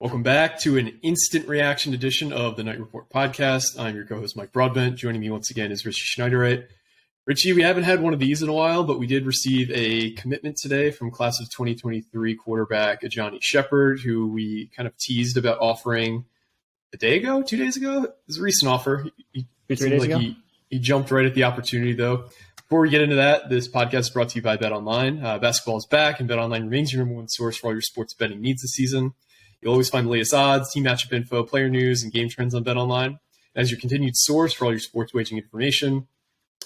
Welcome back to an instant reaction edition of the Night Report podcast. I'm your co-host, Mike Broadbent. Joining me once again is Richie Schneiderite. Richie, we haven't had one of these in a while, but we did receive a commitment today from class of 2023 quarterback Ajani Sheppard, who we kind of teased about offering a day ago, 2 days ago. It was a recent offer. He jumped right at the opportunity, though. Before we get into that, this podcast is brought to you by BetOnline. Basketball is back, and BetOnline remains your number one source for all your sports betting needs this season. You'll always find the latest odds, team matchup info, player news, and game trends on BetOnline. As your continued source for all your sports wagering information,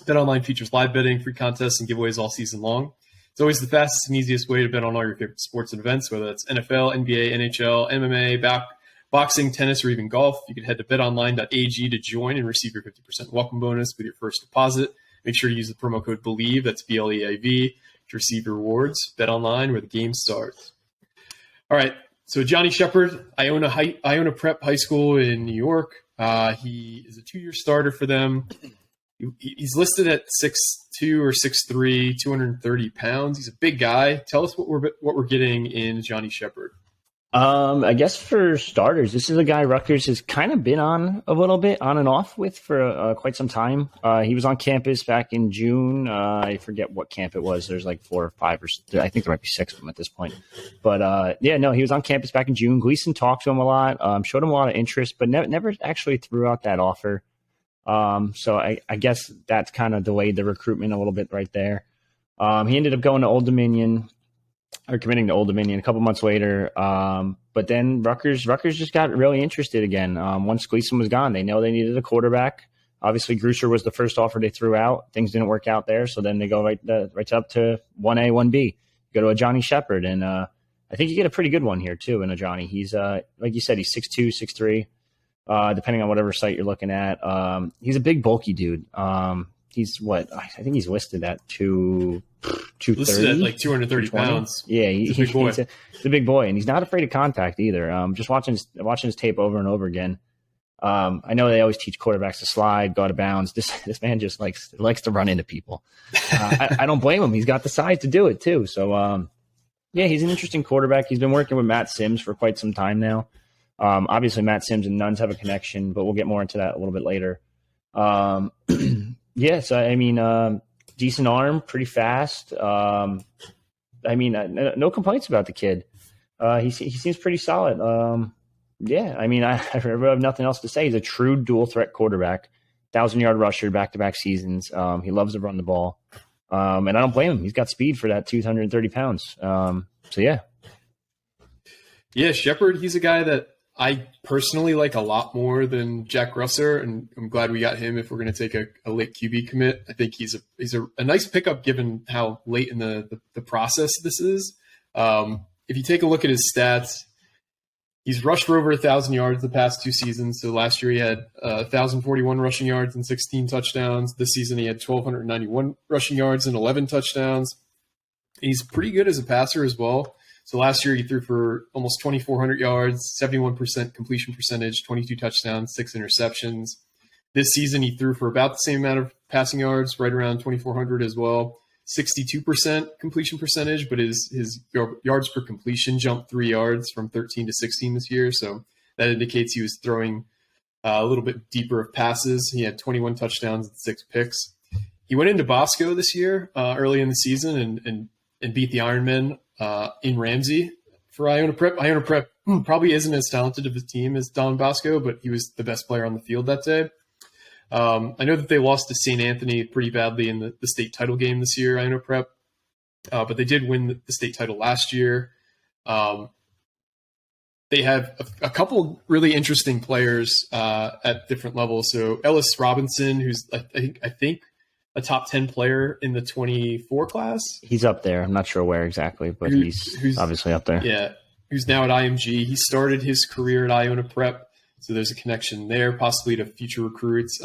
BetOnline features live betting, free contests, and giveaways all season long. It's always the fastest and easiest way to bet on all your favorite sports and events, whether that's NFL, NBA, NHL, MMA, boxing, tennis, or even golf. You can head to betonline.ag to join and receive your 50% welcome bonus with your first deposit. Make sure to use the promo code BELIEVE, that's BLEAV, to receive your rewards. BetOnline, where the game starts. All right. So Ajani Sheppard, Iona Prep High School in New York. He is a 2-year starter for them. He's listed at 6'2" or 6'3", 230 pounds. He's a big guy. Tell us what we're getting in Ajani Sheppard. I guess for starters, this is a guy Rutgers has kind of been on a little bit on and off with for quite some time. He was on campus back in June. I forget what camp it was. There's like 4 or 5 or I think there might be 6 of them at this point. But he was on campus back in June. Gleason talked to him a lot, showed him a lot of interest, but never actually threw out that offer. So I guess that's kind of delayed the recruitment a little bit right there. He ended up going to Old Dominion. Or committing to Old Dominion a couple months later. But then Rutgers just got really interested again. Once Gleason was gone, they know they needed a quarterback. Obviously, Grusher was the first offer they threw out. Things didn't work out there, so then they go right up to 1A, 1B. Go to Ajani Sheppard, and I think you get a pretty good one here, too, in Ajani. He's, like you said, he's 6'2", 6'3", depending on whatever site you're looking at. He's a big, bulky dude. He's what? I think he's listed at 230. Listed at like 230 pounds. Yeah, he's a big boy. He's a big boy, and he's not afraid of contact either. Just watching his tape over and over again. I know they always teach quarterbacks to slide, go out of bounds. This man just likes to run into people. I don't blame him. He's got the size to do it too. So he's an interesting quarterback. He's been working with Matt Sims for quite some time now. Obviously, Matt Sims and Nuns have a connection, but we'll get more into that a little bit later. Decent arm, pretty fast. No complaints about the kid. He seems pretty solid. I have nothing else to say. He's a true dual threat quarterback, 1,000-yard rusher, back-to-back seasons. He loves to run the ball. And I don't blame him. He's got speed for that 230 pounds. Yeah, Sheppard, he's a guy that I personally like a lot more than Jack Russer, and I'm glad we got him if we're going to take a late QB commit. I think he's a nice pickup given how late in the process this is. If you take a look at his stats, he's rushed for over 1,000 yards the past 2 seasons. So last year he had 1,041 rushing yards and 16 touchdowns. This season he had 1,291 rushing yards and 11 touchdowns. He's pretty good as a passer as well. So last year he threw for almost 2,400 yards, 71% completion percentage, 22 touchdowns, 6 interceptions. This season he threw for about the same amount of passing yards, right around 2,400 as well, 62% completion percentage, but his yards per completion jumped 3 yards from 13 to 16 this year. So that indicates he was throwing a little bit deeper of passes. He had 21 touchdowns and 6 picks. He went into Bosco this year early in the season and beat the Ironmen in Ramsey for Iona Prep. Iona Prep probably isn't as talented of a team as Don Bosco, but he was the best player on the field that day. I know that they lost to St. Anthony pretty badly in the state title game this year, Iona Prep, but they did win the state title last year. They have a couple really interesting players at different levels. So Ellis Robinson, who's I think a top 10 player in the 24 class. He's up there. I'm not sure where exactly, but he's obviously up there. Yeah, who's now at IMG. He started his career at Iona Prep, so there's a connection there, possibly to future recruits.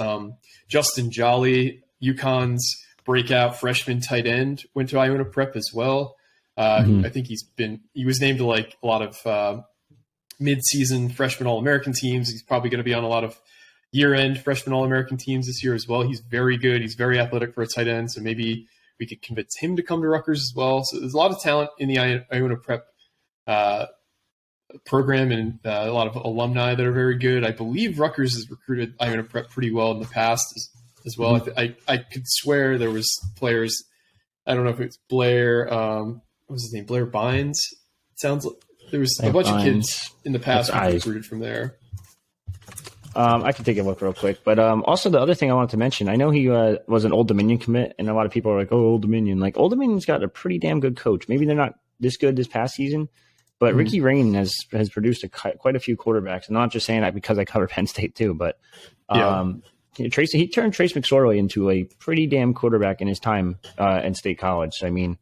Justin Jolly, UConn's breakout freshman tight end, went to Iona Prep as well. I think he was named to like a lot of mid-season freshman All-American teams. He's probably going to be on a lot of year-end freshman All-American teams this year as well. He's very good. He's very athletic for a tight end, so maybe we could convince him to come to Rutgers as well. So there's a lot of talent in the Iona Prep program and a lot of alumni that are very good. I believe Rutgers has recruited Iona Prep pretty well in the past as well. Mm-hmm. I could swear there was players. I don't know if it's Blair. What was his name? Blair Bynes. It sounds like there was a bunch of kids in the past who recruited from there. I can take a look real quick. But also the other thing I wanted to mention, I know he was an Old Dominion commit, and a lot of people are like, oh, Old Dominion. Like, Old Dominion's got a pretty damn good coach. Maybe they're not this good this past season, but Ricky Rain has produced quite a few quarterbacks. And I'm not just saying that because I cover Penn State too, but he turned Trace McSorley into a pretty damn quarterback in his time in State College. I mean,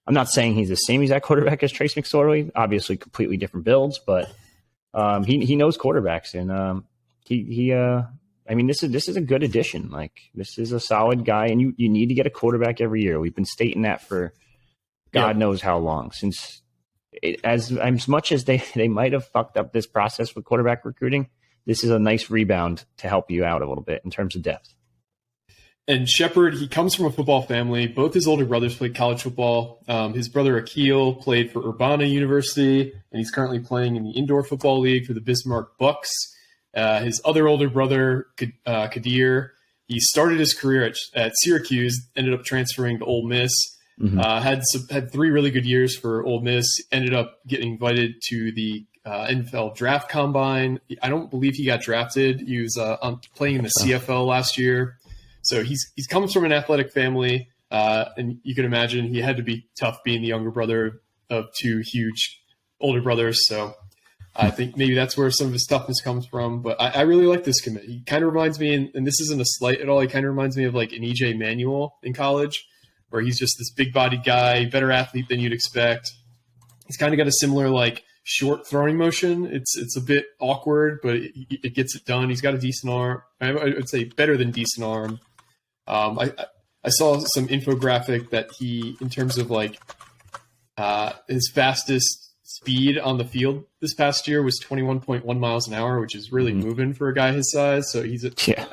I'm not saying he's the same exact quarterback as Trace McSorley, obviously completely different builds, but he knows quarterbacks, and I mean, this is a good addition. Like, this is a solid guy, and you need to get a quarterback every year. We've been stating that for God knows how long, since as much as they might have fucked up this process with quarterback recruiting, this is a nice rebound to help you out a little bit in terms of depth. And Sheppard, he comes from a football family. Both his older brothers played college football. His brother Akil played for Urbana University, and he's currently playing in the indoor football league for the Bismarck Bucks. His other older brother, Kadir, he started his career at Syracuse, ended up transferring to Ole Miss. Had 3 really good years for Ole Miss. Ended up getting invited to the NFL draft combine. I don't believe he got drafted. He was playing in the CFL last year. So he's comes from an athletic family, and you can imagine he had to be tough being the younger brother of 2 huge older brothers. So I think maybe that's where some of his toughness comes from. But I really like this commit. He kind of reminds me, and this isn't a slight at all, he kind of reminds me of like an EJ Manuel in college, where he's just this big-bodied guy, better athlete than you'd expect. He's kind of got a similar like short throwing motion. It's a bit awkward, but it gets it done. He's got a decent arm. I would say better than decent arm. I saw some infographic that he, in terms of like his fastest speed on the field this past year was 21.1 miles an hour, which is really moving for a guy his size. So I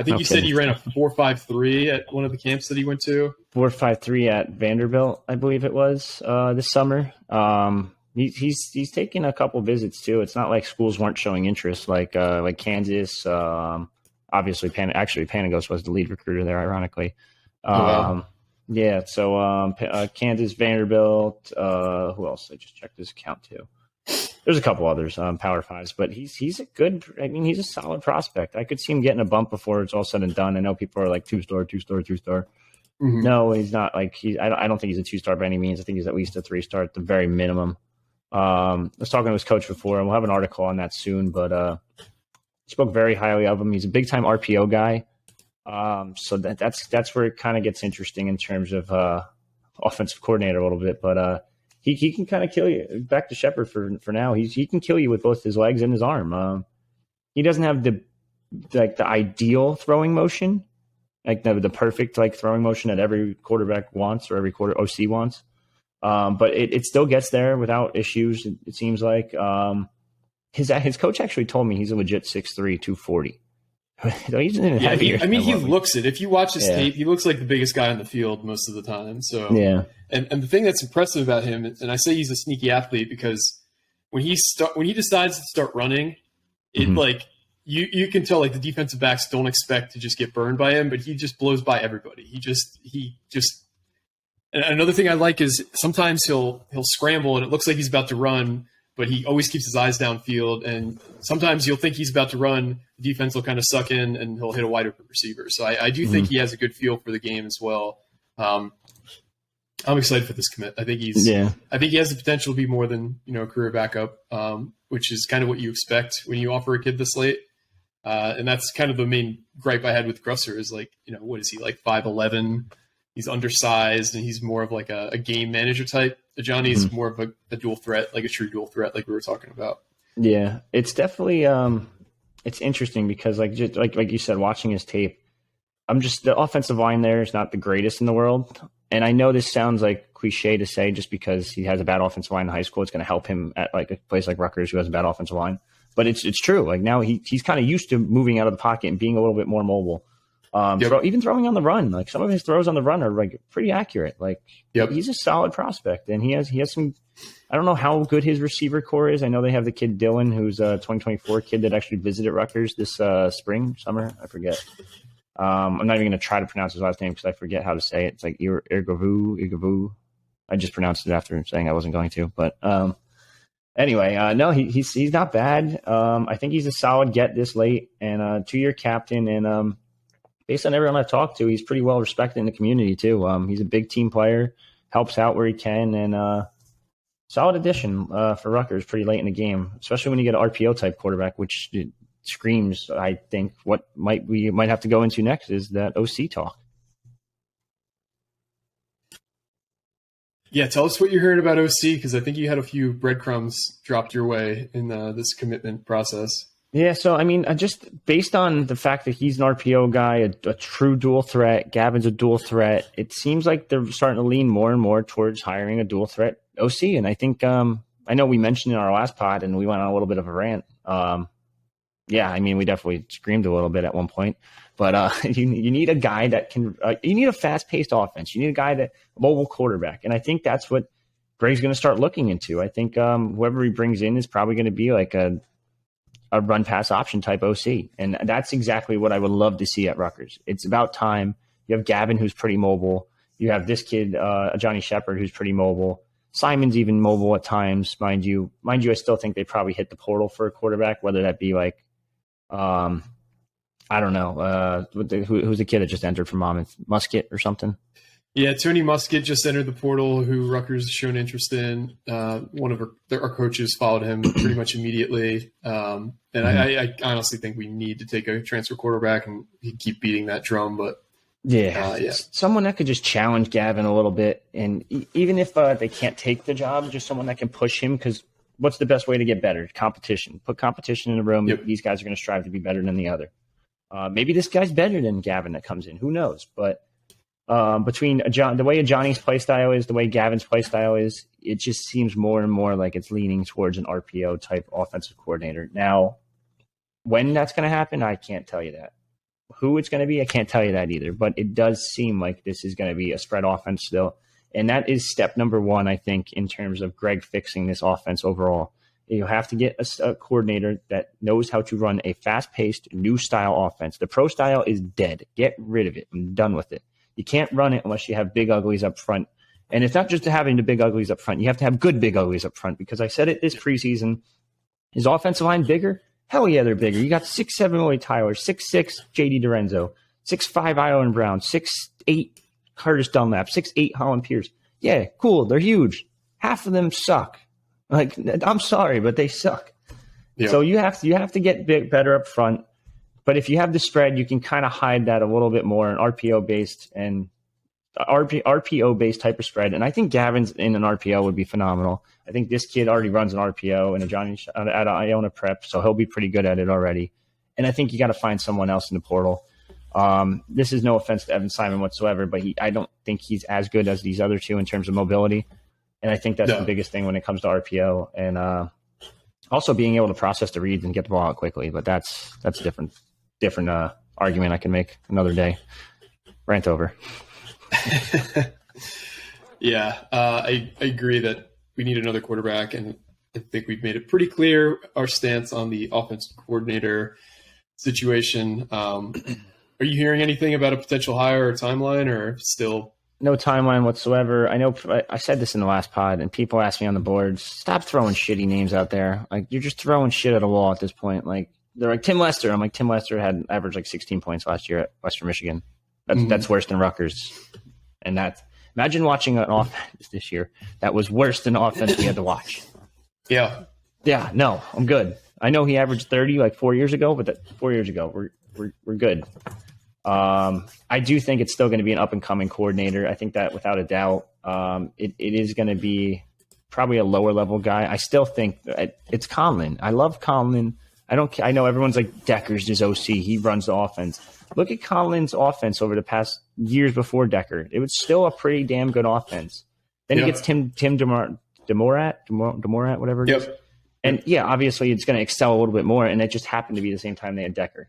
think you said he ran a 4.53 at one of the camps that he went to. 4.53 at Vanderbilt, I believe it was this summer. He's taken a couple visits too. It's not like schools weren't showing interest, like Kansas. Obviously, Panagos was the lead recruiter there, ironically. Yeah, so Kansas, Vanderbilt. Who else? I just checked his account too. There's a couple others, Power Fives, but he's a good. I mean, he's a solid prospect. I could see him getting a bump before it's all said and done. I know people are like 2-star. No, he's not. Like I don't think he's a 2-star by any means. I think he's at least a 3-star at the very minimum. I was talking to his coach before, and we'll have an article on that soon. But he spoke very highly of him. He's a big time RPO guy. So that's where it kind of gets interesting in terms of offensive coordinator a little bit. But he can kind of kill you. Back to Sheppard for now. He can kill you with both his legs and his arm. He doesn't have the ideal throwing motion, like the perfect like throwing motion that every quarterback wants or every OC wants. But it still gets there without issues. It seems like his coach actually told me he's a legit 6'3", 240. He looks it. If you watch his tape, he looks like the biggest guy on the field most of the time. So and the thing that's impressive about him, and I say he's a sneaky athlete because when he decides to start running, it like you can tell like the defensive backs don't expect to just get burned by him, but he just blows by everybody. He just. And another thing I like is sometimes he'll scramble and it looks like he's about to run, but he always keeps his eyes downfield. And sometimes you'll think he's about to run, the defense will kind of suck in and he'll hit a wide open receiver. So I do think he has a good feel for the game as well. I'm excited for this commit. I think he has the potential to be more than a career backup, which is kind of what you expect when you offer a kid this late. And that's kind of the main gripe I had with Grusser is like, what is he, like 5'11"? He's undersized and he's more of like a game manager type. Ajani is more of a dual threat, like a true dual threat, like we were talking about. Yeah, it's definitely it's interesting because like you said, watching his tape, the offensive line there is not the greatest in the world. And I know this sounds like cliche to say just because he has a bad offensive line in high school, it's going to help him at like a place like Rutgers who has a bad offensive line. But it's true. Like now he's kind of used to moving out of the pocket and being a little bit more mobile. Even throwing on the run, like some of his throws on the run are like pretty accurate. Like he's a solid prospect, and he has some. I don't know how good his receiver core is. I know they have the kid Dylan, who's a 2024 kid that actually visited Rutgers this summer. I forget. I'm not even going to try to pronounce his last name because I forget how to say it. It's like Irgavu. I just pronounced it after saying I wasn't going to. But anyway, no, he's not bad. I think he's a solid get this late, and 2-year captain. And based on everyone I've talked to, he's pretty well respected in the community too. He's a big team player, helps out where he can, and solid addition for Rutgers pretty late in the game, especially when you get an RPO type quarterback, which screams, I think, what we might have to go into next is that OC talk. Yeah, tell us what you're hearing about OC, because I think you had a few breadcrumbs dropped your way in this commitment process. Yeah, so I mean, just based on the fact that he's an RPO guy, a true dual threat, Gavin's a dual threat, it seems like they're starting to lean more and more towards hiring a dual threat OC. And I think, I know we mentioned in our last pod, and we went on a little bit of a rant. Yeah, I mean, we definitely screamed a little bit at one point, but you need a guy that can. You need a fast-paced offense. You need a guy a mobile quarterback, and I think that's what Greg's going to start looking into. I think whoever he brings in is probably going to be like a run-pass option type OC, and that's exactly what I would love to see at Rutgers. It's about time. You have Gavin, who's pretty mobile. You have this kid, Ajani Sheppard, who's pretty mobile. Simon's even mobile at times, mind you. I still think they probably hit the portal for a quarterback, whether that be like. I don't know. Who's the kid that just entered from Monmouth? Musket or something? Yeah, Tony Musket just entered the portal, who Rutgers has shown interest in. One of our coaches followed him pretty much immediately. And I honestly think we need to take a transfer quarterback, and keep beating that drum. But someone that could just challenge Gavin a little bit. And even if they can't take the job, just someone that can push him, because what's the best way to get better? Competition. Put competition in the room. Yep. These guys are going to strive to be better than the other. Maybe this guy's better than Gavin that comes in. Who knows? But between the way Ajani's play style is, the way Gavin's play style is, it just seems more and more like it's leaning towards an RPO type offensive coordinator. Now, when that's going to happen, I can't tell you that. Who it's going to be, I can't tell you that either. But it does seem like this is going to be a spread offense still. And that is step number one, I think, in terms of Greg fixing this offense overall. You have to get a coordinator that knows how to run a fast-paced, new style offense. The pro style is dead. Get rid of it. I'm done with it. You can't run it unless you have big uglies up front. And it's not just having the big uglies up front. You have to have good big uglies up front, because I said it this preseason. Is offensive line bigger? Hell yeah, they're bigger. You got 6'7" Willie Tyler, 6'6" J.D. Dorenzo, 6'5" Iona Brown, 6'8" Curtis Dunlap, 6'8" Holland Pierce. Yeah, cool. They're huge. Half of them suck. Like, I'm sorry, but they suck. Yep. So you have to get better up front. But if you have the spread, you can kind of hide that a little bit more, an RPO based type of spread. And I think Gavin's in an RPO would be phenomenal. I think this kid already runs an RPO and at Iona Prep, so he'll be pretty good at it already. And I think you got to find someone else in the portal. This is no offense to Evan Simon whatsoever, but I don't think he's as good as these other two in terms of mobility. And I think that's the biggest thing when it comes to RPO, and also being able to process the reads and get the ball out quickly. But that's a different argument I can make another day. Rant over. Yeah, I agree that we need another quarterback, and I think we've made it pretty clear our stance on the offensive coordinator situation. Are you hearing anything about a potential hire or timeline, or still? No timeline whatsoever. I know I said this in the last pod, and people ask me on the boards, stop throwing shitty names out there. Like, you're just throwing shit at a wall at this point. Like, they're like, Tim Lester. I'm like, Tim Lester had averaged like 16 points last year at Western Michigan. That's worse than Rutgers. And imagine watching an offense this year that was worse than the offense we had to watch. Yeah. Yeah, no, I'm good. I know he averaged 30 like 4 years ago, but 4 years ago, we're good. I do think it's still going to be an up-and-coming coordinator. I think that without a doubt, it is going to be probably a lower-level guy. I still think it's Conlon. I love Conlon. I know everyone's like, Decker's his OC. He runs the offense. Look at Conlon's offense over the past years before Decker. It was still a pretty damn good offense. Then he gets Tim Demorat, whatever it is. And, yeah, obviously it's going to excel a little bit more, and it just happened to be the same time they had Decker.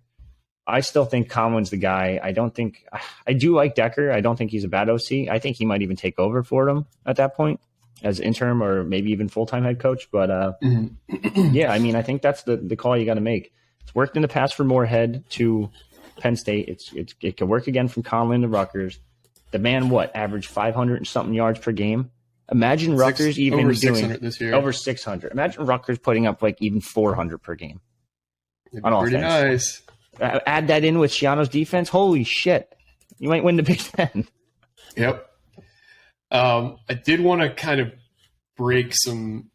I still think Conlin's the guy. I do like Decker. I don't think he's a bad OC. I think he might even take over for him at that point as interim or maybe even full-time head coach. But yeah, I mean, I think that's the call you got to make. It's worked in the past for Moorhead to Penn State. It could work again from Conlin to Rutgers. The man, averaged 500 and something yards per game. Imagine Rutgers even over doing 600 this year. Over 600. Imagine Rutgers putting up like even 400 per game on pretty offense. Nice. Add that in with Shiano's defense. Holy shit. You might win the Big Ten. Yep. I did want to kind of break some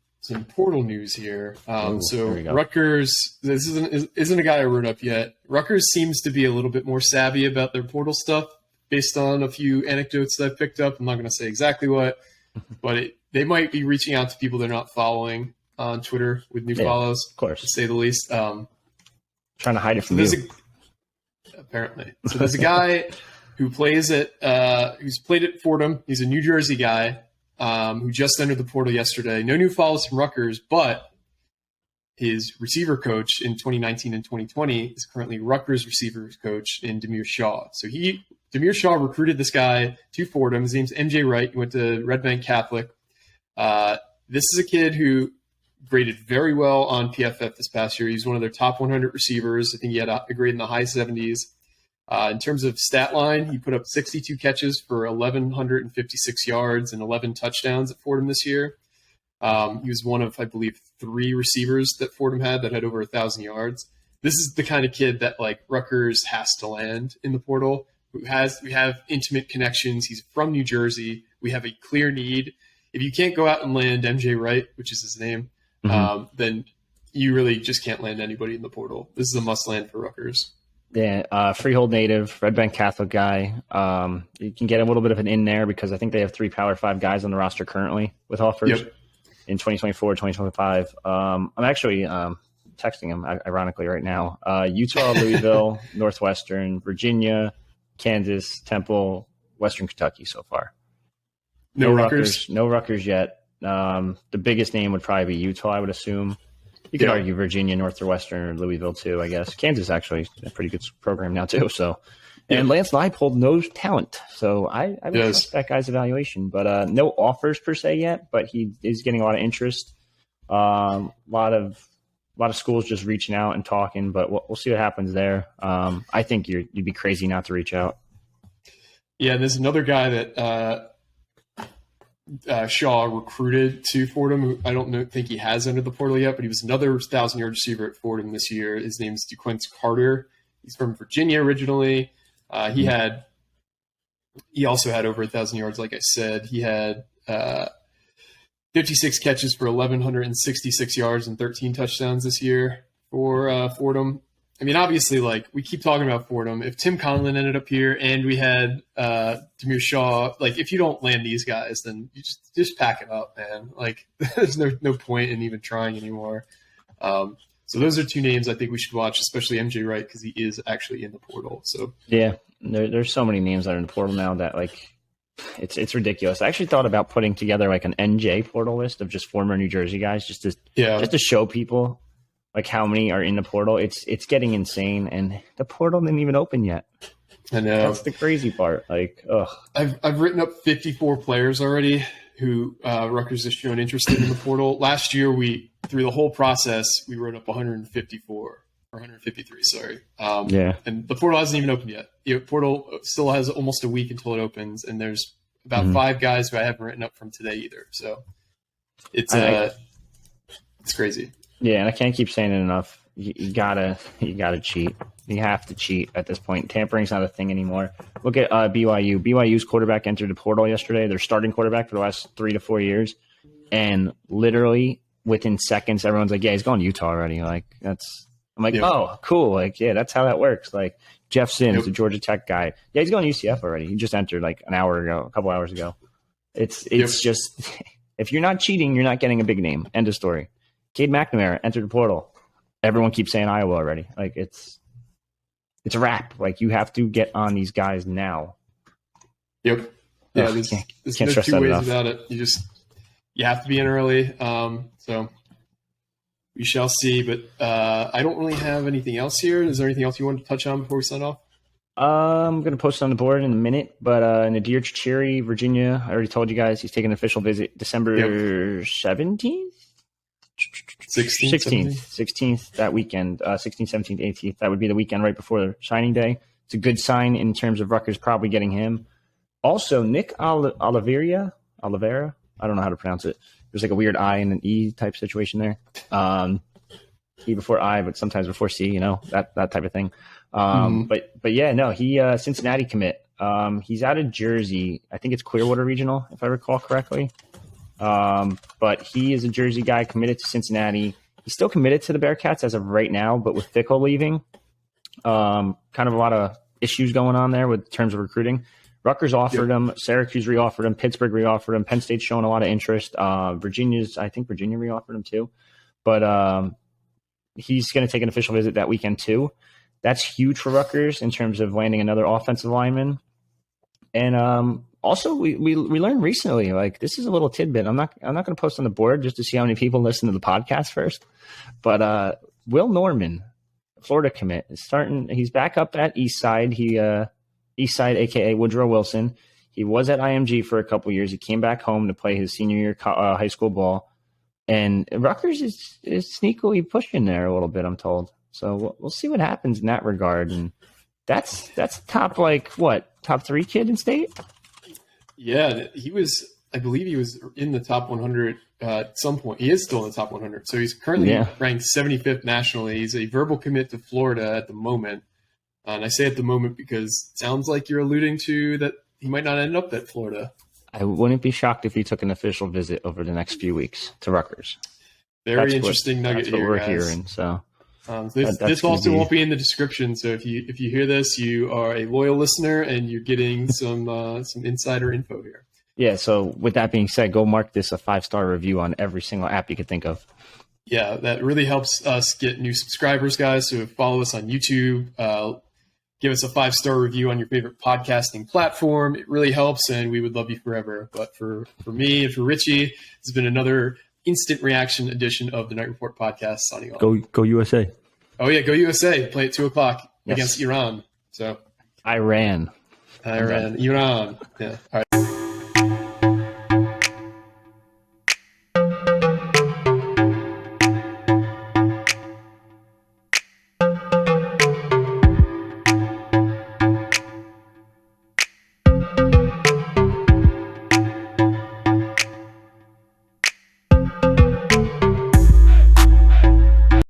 portal news here. So Rutgers, this isn't a guy I wrote up yet. Rutgers seems to be a little bit more savvy about their portal stuff based on a few anecdotes that I've picked up. I'm not going to say exactly what, but they might be reaching out to people they're not following on Twitter with new follows, of course, to say the least. Trying to hide it from you. Apparently. So there's a guy who plays who's played at Fordham. He's a New Jersey guy who just entered the portal yesterday. No new follows from Rutgers, but his receiver coach in 2019 and 2020 is currently Rutgers receivers coach in Demir Shaw. So Demir Shaw recruited this guy to Fordham. His name's MJ Wright. He went to Red Bank Catholic. This is a kid who graded very well on PFF this past year. He's one of their top 100 receivers. I think he had a grade in the high 70s. In terms of stat line, he put up 62 catches for 1,156 yards and 11 touchdowns at Fordham this year. He was one of, I believe, 3 receivers that Fordham had that had over 1,000 yards. This is the kind of kid that Rutgers has to land in the portal. We have intimate connections. He's from New Jersey. We have a clear need. If you can't go out and land MJ Wright, which is his name, then you really just can't land anybody in the portal. This is a must land for Rutgers. Yeah, Freehold native, Red Bank Catholic guy. You can get a little bit of an in there because I think they have 3 Power 5 guys on the roster currently with offers in 2024, 2025. I'm actually texting him, ironically, right now. Utah, Louisville, Northwestern, Virginia, Kansas, Temple, Western Kentucky so far. No Rutgers? No Rutgers yet. The biggest name would probably be Utah, I would assume. You could argue Virginia, Northwestern, or Louisville too, I guess. Kansas actually a pretty good program now too. So, and Lance Leipold knows talent, so I would trust that guy's evaluation. But no offers per se yet, but he is getting a lot of interest. A lot of schools just reaching out and talking, but we'll see what happens there. I think you'd be crazy not to reach out. Yeah, there's another guy that Shaw recruited to Fordham, who I don't think he has entered the portal yet, but he was another 1,000-yard receiver at Fordham this year. His name's DeQuince Carter. He's from Virginia originally. He also had over 1,000 yards, like I said. He had 56 catches for 1,166 yards and 13 touchdowns this year for Fordham. I mean, obviously, we keep talking about Fordham. If Tim Conlin ended up here and we had Demir Shaw, if you don't land these guys, then you just pack it up, man. There's no point in even trying anymore. So those are 2 names I think we should watch, especially MJ Wright, because he is actually in the portal. So yeah, there's so many names that are in the portal now that it's ridiculous. I actually thought about putting together an NJ portal list of just former New Jersey guys, just to show people how many are in the portal. It's getting insane, and the portal didn't even open yet. I know. That's the crazy part. I've written up 54 players already who Rutgers has shown interested in the portal. Last year, through the whole process, we wrote up 154 or 153. Sorry. And the portal hasn't even opened yet. The portal still has almost a week until it opens, and there's about 5 guys who I haven't written up from today either. So it's crazy. Yeah, and I can't keep saying it enough. You gotta cheat. You have to cheat at this point. Tampering's not a thing anymore. Look at BYU. BYU's quarterback entered the portal yesterday. Their starting quarterback for the last 3 to 4 years, and literally within seconds, everyone's like, "Yeah, he's going to Utah already." Oh, cool. That's how that works. Jeff Sims, the Georgia Tech guy. Yeah, he's going to UCF already. He just entered a couple hours ago. It's just if you're not cheating, you're not getting a big name. End of story. Cade McNamara entered the portal. Everyone keeps saying Iowa already. It's a wrap. You have to get on these guys now. Yep. Yeah, there's no 2 ways about it. You have to be in early. So we shall see. But I don't really have anything else here. Is there anything else you wanted to touch on before we sign off? I'm going to post it on the board in a minute, but Nadir Chachiri, Virginia, I already told you guys he's taking an official visit December 17th? 16th, that weekend, 16th, 17th, 18th. That would be the weekend right before signing day. It's a good sign in terms of Rutgers probably getting him. Also, Nick Oliveira, I don't know how to pronounce it. There's like a weird I and an E type situation there. E before I, but sometimes before C, you know, that type of thing. But yeah, no, he Cincinnati commit. He's out of Jersey. I think it's Clearwater Regional, if I recall correctly. But he is a Jersey guy committed to Cincinnati. He's still committed to the Bearcats as of right now, but with Fickle leaving, kind of a lot of issues going on there with terms of recruiting. Rutgers offered him, Syracuse reoffered him, Pittsburgh reoffered him, Penn State's showing a lot of interest. I think Virginia reoffered him too. But he's going to take an official visit that weekend too. That's huge for Rutgers in terms of landing another offensive lineman. And also, we learned recently, like, this is a little tidbit. I'm not going to post on the board just to see how many people listen to the podcast first. But Will Norman, Florida commit, is starting. He's back up at Eastside. Eastside, aka Woodrow Wilson. He was at IMG for a couple years. He came back home to play his senior year high school ball. And Rutgers is sneakily pushing there a little bit, I'm told. So we'll see what happens in that regard. And that's top, top 3 kid in state? Yeah, I believe he was in the top 100 at some point. He is still in the top 100. So he's currently ranked 75th nationally. He's a verbal commit to Florida at the moment. And I say at the moment because it sounds like you're alluding to that he might not end up at Florida. I wouldn't be shocked if he took an official visit over the next few weeks to Rutgers. Very interesting nugget here, that's what we're guys. Hearing. So this also won't be in the description. So if you hear this, you are a loyal listener and you're getting some insider info here. Yeah. So with that being said, go mark this a 5-star review on every single app you could think of. Yeah, that really helps us get new subscribers, guys. So follow us on YouTube. Give us a 5-star review on your favorite podcasting platform. It really helps, and we would love you forever. But for me and for Richie, it's been another instant reaction edition of the Night Report podcast. Signing off. Go USA. Oh, yeah, go USA. Play at 2 o'clock against Iran. So Iran. Iran. Yeah. All right.